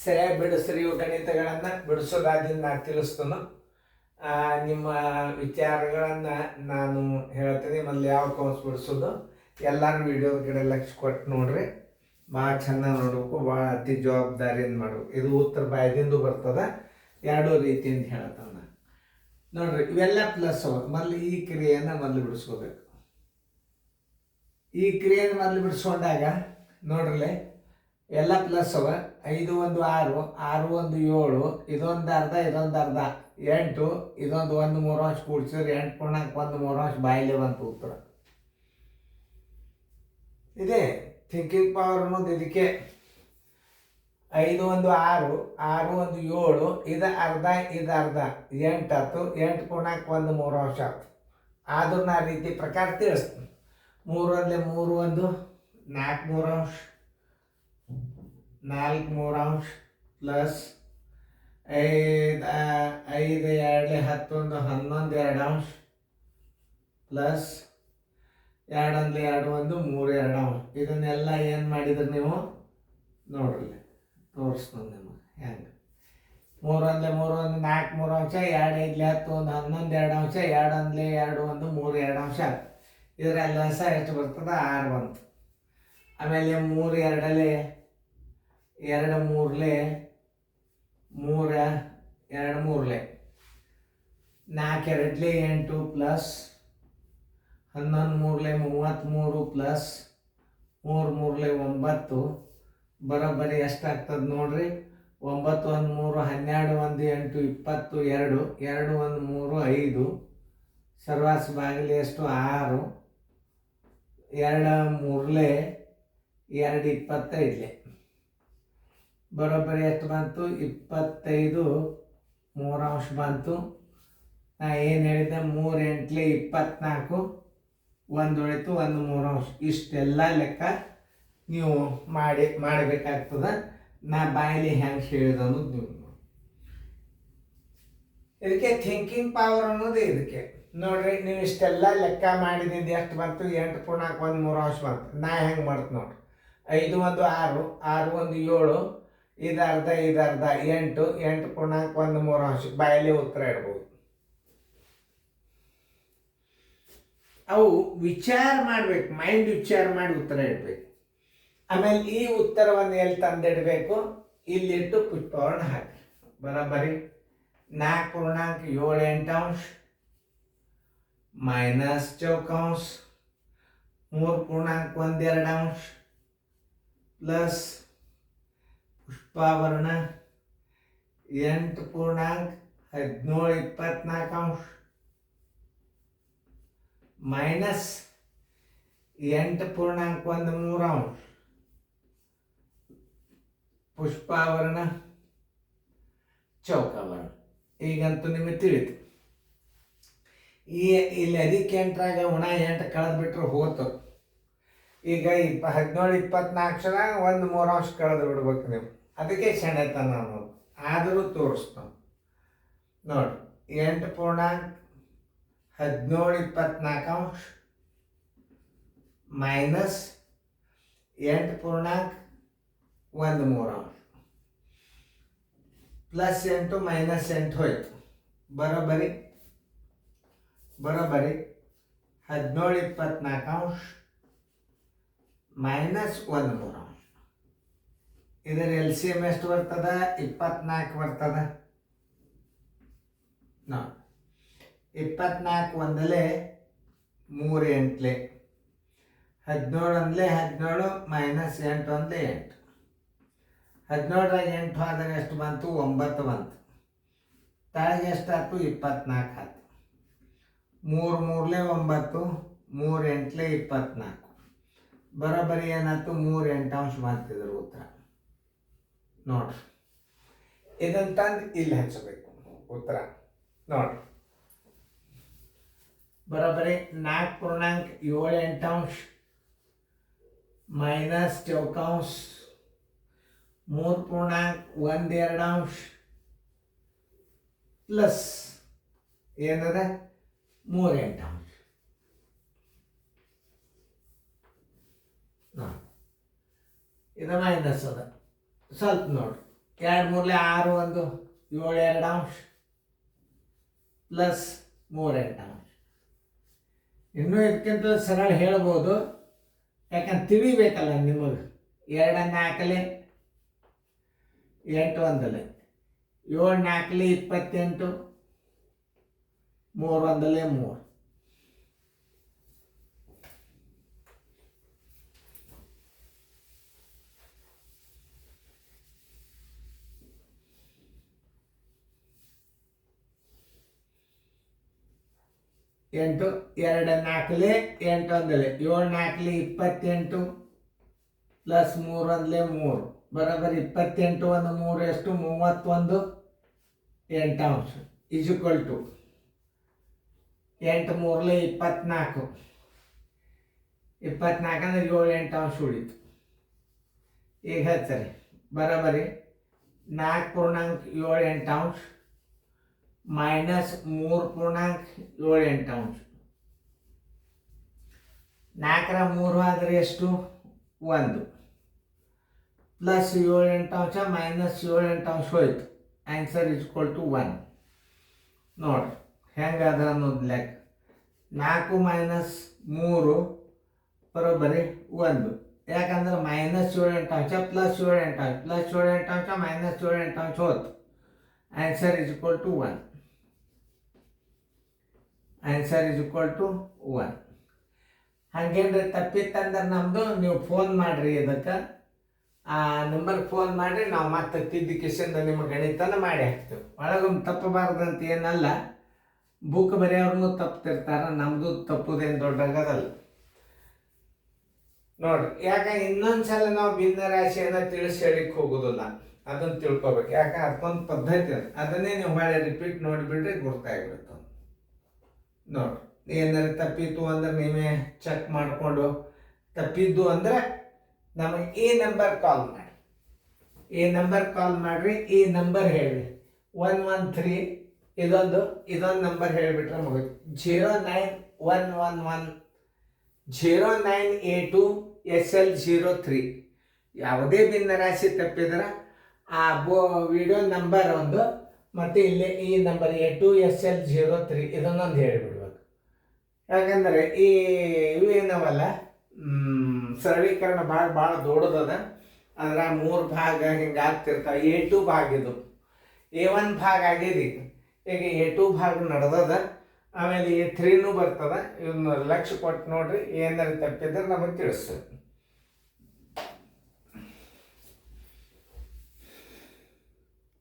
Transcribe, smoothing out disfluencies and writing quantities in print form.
ಸರಿಯಾಗಿ ಬಿಡಿಸ್ರಿ. ಇವು ಗಣಿತಗಳನ್ನು ಬಿಡಿಸೋದಾದಿಂದ ನಾನು ತಿಳಿಸ್ತೇನೆ. ನಿಮ್ಮ ವಿಚಾರಗಳನ್ನು ನಾನು ಹೇಳ್ತೀನಿ. ಮೊದಲು ಯಾವ ಕೌನ್ಸ್ ಬಿಡಿಸೋದು ಎಲ್ಲರೂ ವಿಡಿಯೋದ ಕಡೆ ಲಕ್ಷ ಕೊಟ್ಟು ನೋಡ್ರಿ. ಭಾಳ ಚೆನ್ನಾಗಿ ನೋಡ್ಬೇಕು, ಭಾಳ ಅತಿ ಜವಾಬ್ದಾರಿಯಿಂದ ಮಾಡ್ಬೇಕು. ಇದು ಉತ್ತರ ಬಾಯದಿಂದ ಬರ್ತದೆ, ಎರಡೂ ರೀತಿಯಿಂದ ಹೇಳ್ತಾನೆ ನೋಡ್ರಿ. ಇವೆಲ್ಲ ಪ್ಲಸ್ ಅವ. ಮೊದಲು ಈ ಕ್ರಿಯೆಯನ್ನು ಮೊದಲು ಬಿಡಿಸ್ಕೋಬೇಕು. ಈ ಕ್ರಿಯೆಯನ್ನು ಮೊದಲು ಬಿಡಿಸ್ಕೊಂಡಾಗ ನೋಡ್ರಲೆ ಎಲ್ಲ ಪ್ಲಸ್ ಅವ. 5 1 6, 6 1 7, ಇದೊಂದು ಅರ್ಧ ಇದೊಂದು ಅರ್ಧ 8, ಇದೊಂದು 1 3 ಕೂಡಿಸಿದ್ರೆ 8.1 ಬಾಯಿಲೆ ಬಂತು ಉತ್ತರ. ಇದೆ ಥಿಂಕಿಂಗ್ ಪವರ್ ಅನ್ನೋದು ಇದಕ್ಕೆ. 5 1 6, 6 1 7, ಇದು ಅರ್ಧ ಇದು ಅರ್ಧ 8 ಆಯ್ತು. 8.1 ಆಯ್ತು. ಆದ್ರೂ ನಾ ರೀತಿ ಪ್ರಕಾರ ತಿಳಿಸ್ತೀನಿ. 3 1 3 1 4 3 4 3 ಪ್ಲಸ್ 5 2 10 11 2 ಪ್ಲಸ್ 2 1 2 1 3 2. ಇದನ್ನೆಲ್ಲ ಏನು ಮಾಡಿದ್ರಿ ನೀವು ನೋಡ್ರಿ, ತೋರಿಸ್ತೀನಿ ನಿಮಗೆ ಹೆಂಗೆ. 3 1 3 1 4 3 2 5 10 11 2 2 1 2 1 3 2. ಇದರಲ್ಲಿ ಲಸ ಎಷ್ಟು ಬರ್ತದೆ? 6 ಬಂತು. ಆಮೇಲೆ 3 2 2 3 3 2 3 4 2 8 ಪ್ಲಸ್ 11 3 33 ಪ್ಲಸ್ 3 3 9 ಬರೋಬ್ಬರಿ ಎಷ್ಟಾಗ್ತದೆ ನೋಡ್ರಿ. 9 1 3 12 1 8 20 2 2 1 3 5 ಸರ್ವಾಸ ಬಾಗಿಲು ಎಷ್ಟು? 6 2 3 2 25 ಬರೋಬ್ಬರಿ ಎಷ್ಟು ಬಂತು? 25 3 ಬಂತು. ನಾ ಏನು ಹೇಳಿದ್ದೆ? 3 8 24, 1 ಉಳಿತು 1 3. ಇಷ್ಟೆಲ್ಲ ಲೆಕ್ಕ ನೀವು ಮಾಡಬೇಕಾಗ್ತದೆ. ನಾ ಬಾಯಲ್ಲಿ ಹೆಂಗೆ ಹೇಳಿದೆ ಅನ್ನೋದು ನೀವು ಇದಕ್ಕೆ ಥಿಂಕಿಂಗ್ ಪವರ್ ಅನ್ನೋದು ಇದಕ್ಕೆ ನೋಡ್ರಿ. ನೀವು ಇಷ್ಟೆಲ್ಲ ಲೆಕ್ಕ ಮಾಡಿದಿಂದ ಎಷ್ಟು ಬಂತು? 8.1 ಬಂತು. ನಾ ಹೆಂಗೆ ಮಾಡ್ತು ನೋಡ್ರಿ. 5 1 6, 6 1 7, ಇದು ಅರ್ಧ ಇದು ಅರ್ಧ 8, 8.1 ಬಾಯಲ್ಲಿ ಉತ್ತರ ಇಡ್ಬೋದು. ಅವು ವಿಚಾರ ಮಾಡ್ಬೇಕು, ಮೈಂಡ್ ವಿಚಾರ ಮಾಡಿ ಉತ್ತರ ಇಡಬೇಕು. ಆಮೇಲೆ ಈ ಉತ್ತರವನ್ನು ಎಲ್ಲಿ ತಂದಿಡಬೇಕು? ಇಲ್ಲಿಟ್ಟು ಪುಷ್ಪವರ್ಣ ಹಾಕಿ ಬರೋಬ್ಬರಿ 4.78 ಮೈನಸ್ ಚೌಕಾಂಶ 3.12 ಪ್ಲಸ್ ಪುಷ್ಪಾವರಣ 8.1724 ಮೈನಸ್ 8.13 ಪುಷ್ಪಾವರಣ ಚೌಕಾವರಣ. ಈಗಂತೂ ನಿಮಗೆ ತಿಳಿತು. ಇಲ್ಲಿ ಅದಕ್ಕೆ 8ರಾಗ 8 ಕಳೆದು ಬಿಟ್ರೆ ಹೋತು. ಈಗ 17 24 1 3 ಕಳೆದು ಬಿಡ್ಬೇಕು ನೀವು. ಅದಕ್ಕೆ ಸೆಣೆತನ ಅನ್ನೋದು. ಆದರೂ ತೋರಿಸ್ತಾವ ನೋಡಿ. 8.1724 ಮೈನಸ್ 8.13 ಪ್ಲಸ್ 8 ಮೈನಸ್ 8 ಹೋಯ್ತು. ಬರೋಬ್ಬರಿ 17.24 ಮೈನಸ್ 1 3. ಇದರ LCM ಎಷ್ಟು ಬರ್ತದ? 24 ಬರ್ತದ. ನೋಡಿ 24 ಒಂದಲೇ 3 8 17 ಒಂದಲೇ 17 ಮೈನಸ್ 8 ಒಂದಲೇ 8. 17ರಾಗ 8 ಆದರೆ ಎಷ್ಟು ಬಂತು? 9 ಬಂತು. ತಾಳಿಗೆ ಎಷ್ಟಾಯ್ತು? 24 ಆಯ್ತು. 3 3 9, 3 8 24 ಬರೋಬ್ಬರಿ ಏನಾಯ್ತು? 3 8 ಬಂತಿದ್ರು ಉತ್ತರ ನೋಡ್ರಿ. ಇದನ್ನು ತಂದು ಇಲ್ಲಿ ಹಚ್ಚಬೇಕು ಉತ್ತರ ನೋಡ್ರಿ. ಬರೋಬ್ಬರಿ 4.78 ಮೈನಸ್ ಚೌಕಾಂಶ 3.12 ಪ್ಲಸ್ ಏನದ 3 8. ಇದು ಮೈನಸ್ ಅದ ಸ್ವಲ್ಪ ನೋಡ್ರಿ. 2 ಮೂರಲೆ 6 1 7 2 ಅಂಶ ಪ್ಲಸ್ 3 2 ಅಂಶ. ಇನ್ನೂ ಇದಕ್ಕಿಂತ ಸರಳ ಹೇಳ್ಬೋದು, ಯಾಕಂದ್ರೆ ತಿಳಿಬೇಕಲ್ಲ ನಿಮಗೆ. 2 4 8 1 7 4 28 3 1 3. ಎಂಟು 2 4 8 1 7 4 28 ಪ್ಲಸ್ 3 1 3 ಬರೋಬ್ಬರಿ 28 1 3 ಎಷ್ಟು 31 8 ಅಂಶ ಈಸ್ ಈಕ್ವಲ್ ಟು 8 3 24 24 ಅಂದರೆ 7 8 ಅಂಶ ಉಳಿತು. ಈಗ ಹೇಳ್ತಾರೆ ಬರೋಬ್ಬರಿ 4.7 8 ಅಂಶ ಮೈನಸ್ 3.7 8 ಅಂಶ. 4ರ 3 ಆದರೆ ಎಷ್ಟು 1 ಪ್ಲಸ್ 7 8 ಅಂಶ ಮೈನಸ್ 7 8 ಅಂಶ ಹೋಯ್ತು. Answer is equal to 1. ನೋಡ್ರಿ ಹೆಂಗದ ಅನ್ನೋದು ಲೆಕ್ಕ. 4 ಮೈನಸ್ 3 ಬರೋಬ್ಬರಿ 1. ಯಾಕಂದ್ರೆ ಮೈನಸ್ 7 8 ಅಂಶ ಪ್ಲಸ್ 7 8 ಅಂಶ ಪ್ಲಸ್ 7 8 ಅಂಶ ಮೈನಸ್ 7 8 ಅಂಶ ಹೋಯ್ತು. Answer is equal to 1. Answer is equal to 1. ಹಾಗೇನ್ರಿ ತಪ್ಪಿತ್ತಂದ್ರೆ ನಮ್ಮದು ನೀವು ಫೋನ್ ಮಾಡಿರಿ, ಇದಕ್ಕೆ ಆ ನಂಬರ್ಗೆ ಫೋನ್ ಮಾಡಿರಿ, ನಾವು ಮತ್ತೆ ತಿದ್ದಿ ಕಿಶಿಂದ ನಿಮ್ಮ ಗಣಿತನ ಮಾಡಿ ಹಾಕ್ತೇವೆ. ಒಳಗೊಮ್ಮೆ ತಪ್ಪಬಾರ್ದಂತ ಏನಲ್ಲ, ಬುಕ್ ಬರೆಯೋರ್ನು ತಪ್ಪಿರ್ತಾರೆ, ನಮ್ಮದು ತಪ್ಪುದೇನು ದೊಡ್ಡಾಗದಲ್ಲ. ನೋಡ್ರಿ ಯಾಕೆ ಇನ್ನೊಂದ್ಸಲ ನಾವು ಭಿನ್ನ ರಾಶಿಯನ್ನು ತಿಳಿಸಿ ಹೇಳಿಕ್ಕೆ ಹೋಗೋದಿಲ್ಲ, ಅದನ್ನು ತಿಳ್ಕೊಬೇಕು. ಯಾಕೆ ಅದಕ್ಕೊಂದು ಪದ್ಧತಿ ಅದ, ಅದನ್ನೇ ನೀವು ಮಾಡಿ ರಿಪೀಟ್ ನೋಡಿಬಿಟ್ರೆ ಗುರ್ತಾಗಿಬಿಡುತ್ತೆ. ನೋಡ್ರಿ ಏನಾರು ತಪ್ಪಿತ್ತು ಅಂದ್ರೆ ನೀವೇ ಚೆಕ್ ಮಾಡಿಕೊಂಡು, ತಪ್ಪಿದ್ದು ಅಂದ್ರೆ ನಮಗೆ ಈ ನಂಬರ್ ಕಾಲ್ ಮಾಡಿ, ಈ ನಂಬರ್ ಕಾಲ್ ಮಾಡಿರಿ, ಈ ನಂಬರ್ ಹೇಳಿ 113 ಇದೊಂದು ನಂಬರ್ ಹೇಳಿಬಿಟ್ರೆ ಮುಗಿತು. 09111 0982 SL03. ಯಾವುದೇ ಭಿನ್ನರಾಶಿ ತಪ್ಪಿದ್ರೆ ಆ ವಿಡಿಯೋ ನಂಬರ್ ಒಂದು ಮತ್ತು ಇಲ್ಲಿ ಈ ನಂಬರ್ A2 SL03 ಇದನ್ನೊಂದು ಹೇಳಿಬಿಡ್ಬೇಕು. ಯಾಕಂದರೆ ಇವು ಏನವಲ್ಲ ಸರಳೀಕರಣ ಭಾಳ ದೊಡ್ಡದದ. ಅಂದ್ರೆ 3 ಭಾಗ ಹಿಂಗೆ ಆಗ್ತಿರ್ತಾವೆ. A2 ಭಾಗ ಇದು, A1 ಭಾಗ ಆಗಿದೆ. ಈಗ A2 ಭಾಗ ನಡೆದದ, ಆಮೇಲೆ A3ನೂ ಬರ್ತದೆ. ಇವನ್ನ ಲಕ್ಷ್ಯ ಕೊಟ್ಟು ನೋಡ್ರಿ, ಏನಾರು ತಪ್ಪಿದ್ರೆ ನಮಗೆ ತಿಳಿಸ್ತದೆ.